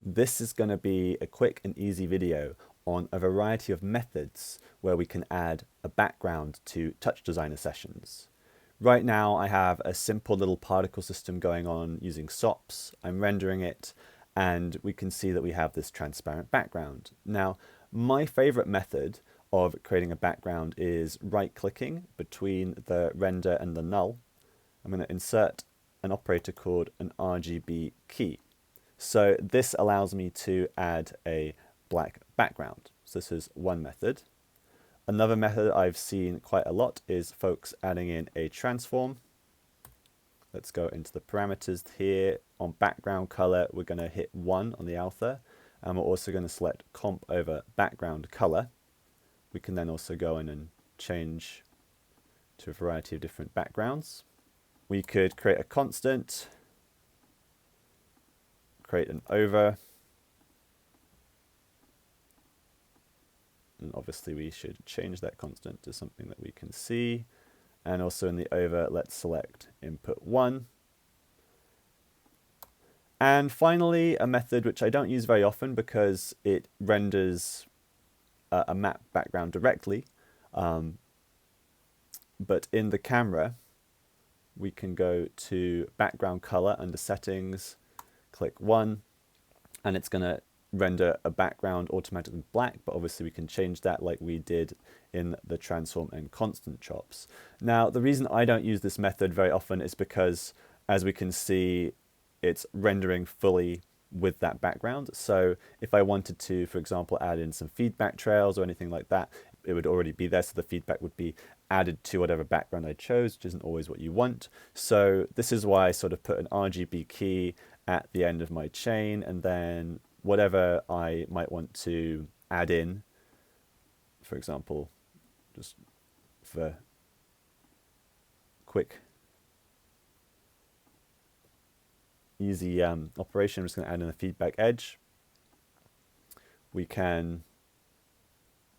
This is going to be a quick and easy video on a variety of methods where we can add a background to TouchDesigner sessions. Right now I have a simple little particle system going on using SOPs. I'm rendering it and we can see that we have this transparent background. Now, my favorite method of creating a background is right-clicking between the render and the null. I'm going to insert an operator called an RGB key. So this allows me to add a black background. So this is one method. Another method I've seen quite a lot is folks adding in a transform. Let's go into the parameters here. On background color, we're going to hit 1 on the alpha, and we're also going to select comp over background color. We can then also go in and change to a variety of different backgrounds. We could create a constant, create an over, and obviously we should change that constant to something that we can see. And also in the over, let's select input 1. And finally, a method which I don't use very often because it renders a map background directly. But in the camera, we can go to background color under settings, click 1, and it's going to render a background automatically black, but obviously we can change that like we did in the transform and constant chops. Now, the reason I don't use this method very often is because, as we can see, it's rendering fully with that background. So if I wanted to, for example, add in some feedback trails or anything like that, it would already be there, so the feedback would be added to whatever background I chose, which isn't always what you want. So this is why I sort of put an RGB key at the end of my chain, and then whatever I might want to add in, for example, just for quick, easy operation, I'm just going to add in a feedback edge. We can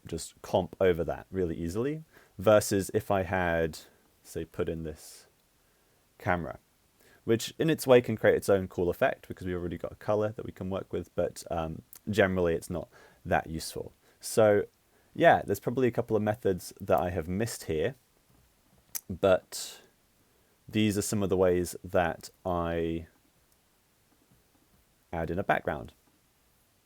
just comp over that really easily, versus if I had, say, put in this camera, which in its way can create its own cool effect because we've already got a color that we can work with, but generally it's not that useful. So yeah, there's probably a couple of methods that I have missed here, but these are some of the ways that I add in a background.